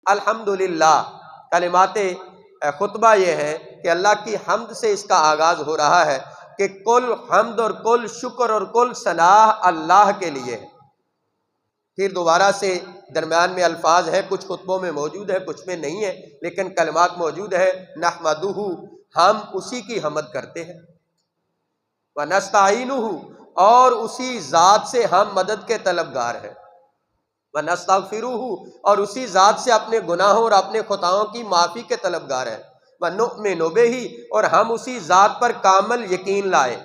الحمدللہ کلمات خطبہ یہ ہے کہ اللہ کی حمد سے اس کا آغاز ہو رہا ہے کہ کل حمد اور کل شکر اور کل ثنا اللہ کے لیے ہے۔ پھر دوبارہ سے درمیان میں الفاظ ہیں، کچھ خطبوں میں موجود ہے، کچھ میں نہیں ہے، لیکن کلمات موجود ہے۔ نحمدہ، ہم اسی کی حمد کرتے ہیں، ونستعینہ، اور اسی ذات سے ہم مدد کے طلبگار ہیں، ونستغفرہ، اور اسی ذات سے اپنے گناہوں اور اپنے خطاؤں کی معافی کے طلبگار ہیں، ونؤمن بہ، اور ہم اسی ذات پر کامل یقین لائے،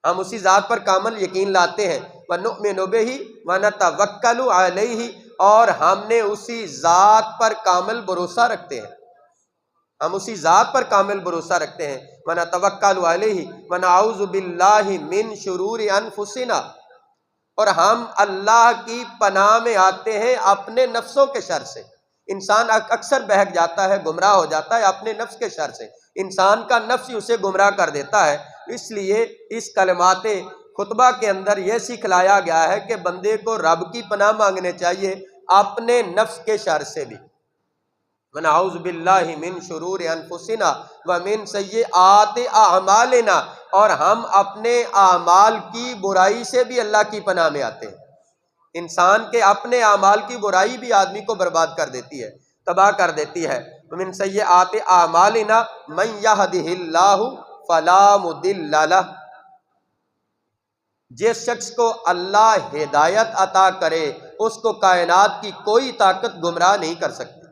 ہم اسی ذات پر کامل یقین لاتے ہیں، وَنُؤْمِنُ بِهِ وَنَتَوَكَّلُ عَلَيْهِ، اور ہم نے اسی ذات پر کامل بھروسہ رکھتے ہیں، ہم اسی ذات پر کامل بھروسہ رکھتے ہیں، وَنَتَوَكَّلُ عَلَيْهِ وَنَعُوذُ بِاللَّهِ مِن شُرُورِ أَنفُسِنَا، اور ہم اللہ کی پناہ میں آتے ہیں اپنے نفسوں کے شر سے۔ انسان اکثر بہک جاتا ہے، گمراہ ہو جاتا ہے اپنے نفس کے شر سے، انسان کا نفس ہی اسے گمراہ کر دیتا ہے۔ اس لیے اس کلمات خطبہ کے اندر یہ سکھلایا گیا ہے کہ بندے کو رب کی پناہ مانگنے چاہیے اپنے نفس کے شر سے بھی۔ وَنَعُوذُ بِاللَّهِ مِن شُرُورِ أَنفُسِنَا وَمِن سَيِّئَاتِ أَعْمَالِنَا، اور ہم اپنے اعمال کی برائی سے بھی اللہ کی پناہ میں آتے ہیں۔ انسان کے اپنے اعمال کی برائی بھی آدمی کو برباد کر دیتی ہے، تباہ کر دیتی ہے۔ وَمِن سَيِّئَاتِ أَعْمَالِنَا مَن يَهْدِهِ اللَّهُ فَلَا مُضِلَّ لَهُ، جس شخص کو اللہ ہدایت عطا کرے اس کو کائنات کی کوئی طاقت گمراہ نہیں کر سکتی۔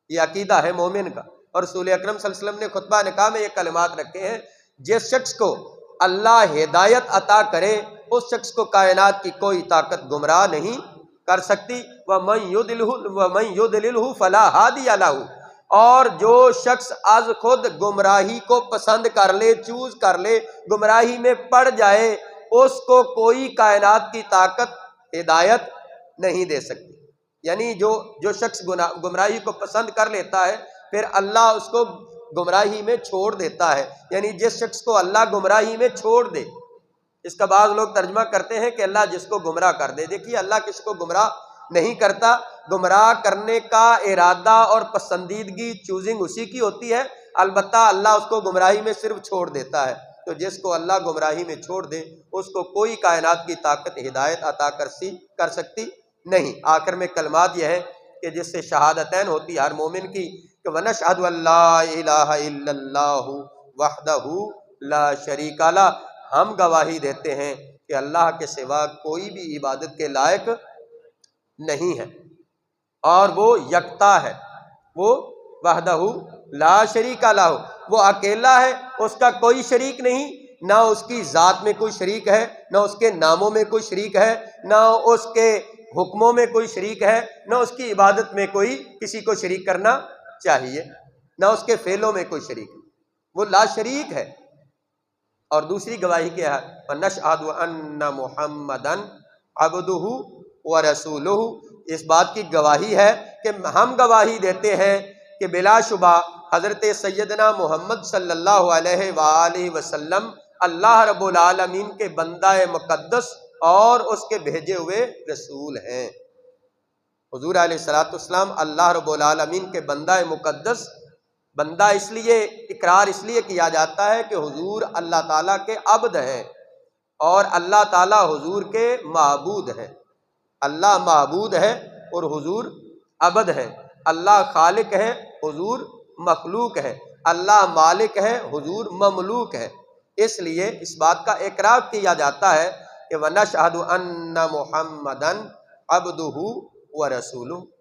یہ عقیدہ ہے مومن کا، اور رسول اکرم صلی اللہ علیہ وسلم نے خطبہ نکاح میں یہ کلمات رکھے ہیں، جس شخص کو اللہ ہدایت عطا کرے اس شخص کو کائنات کی کوئی طاقت گمراہ نہیں کر سکتی۔ وَمَن يُضْلِلْهُ فَلَا هَادِيَ لَهُ، اور جو شخص از خود گمراہی کو پسند کر لے، چوز کر لے، گمراہی میں پڑ جائے، اس کو کوئی کائنات کی طاقت ہدایت نہیں دے سکتی۔ یعنی جو شخص گمراہی کو پسند کر لیتا ہے پھر اللہ اس کو گمراہی میں چھوڑ دیتا ہے، یعنی جس شخص کو اللہ گمراہی میں چھوڑ دے، اس کا بعض لوگ ترجمہ کرتے ہیں کہ اللہ جس کو گمراہ کر دے۔ دیکھیے اللہ کس کو گمراہ نہیں کرتا، گمراہ کرنے کا ارادہ اور پسندیدگی چوزنگ اسی کی ہوتی ہے، البتہ اللہ اس کو گمراہی میں صرف چھوڑ دیتا ہے۔ تو جس کو اللہ گمراہی میں چھوڑ دے اس کو کوئی کائنات کی طاقت ہدایت عطا کر سکتی نہیں۔ آخر میں کلمات یہ ہے کہ جس سے شہادتین ہوتی ہے ہر مومن کی، کہ وَنَشْهَدُ أَن لَّا إِلَٰهَ إِلَّا اللَّهُ وَحْدَهُ لَا شَرِيكَ لَهُ، ہم گواہی دیتے ہیں کہ اللہ کے سوا کوئی بھی عبادت کے لائق نہیں ہے اور وہ یکتا ہے، وہ وحدہ لا شریک لہ، وہ اکیلا ہے، اس کا کوئی شریک نہیں، نہ اس کی ذات میں کوئی شریک ہے، نہ اس کے ناموں میں کوئی شریک ہے، نہ اس کے حکموں میں کوئی شریک ہے، نہ اس کی عبادت میں کوئی کسی کو شریک کرنا چاہیے، نہ اس کے فعلوں میں کوئی شریک ہے، وہ لا شریک ہے۔ اور دوسری گواہی کیا ہے؟ وَنَشْهَدُ أَنَّ مُحَمَّدًا عَبْدُهُ وَرَسُولُهُ، اس بات کی گواہی ہے کہ ہم گواہی دیتے ہیں کہ بلا شبہ حضرت سیدنا محمد صلی اللہ علیہ وآلہ وسلم اللہ رب العالمین کے بندہ مقدس اور اس کے بھیجے ہوئے رسول ہیں۔ حضور علیہ الصلوۃ والسلام اللہ رب العالمین کے بندہ مقدس، بندہ اس لیے اقرار اس لیے کیا جاتا ہے کہ حضور اللہ تعالیٰ کے عبد ہیں اور اللہ تعالیٰ حضور کے معبود ہیں۔ اللہ معبود ہے اور حضور عبد ہے، اللہ خالق ہے، حضور مخلوق ہے، اللہ مالک ہے، حضور مملوک ہے۔ اس لیے اس بات کا اقرار کیا جاتا ہے کہ وَنَشْهَدُ أَنَّ مُحَمَّدًا عَبْدُهُ وَرَسُولُهُ۔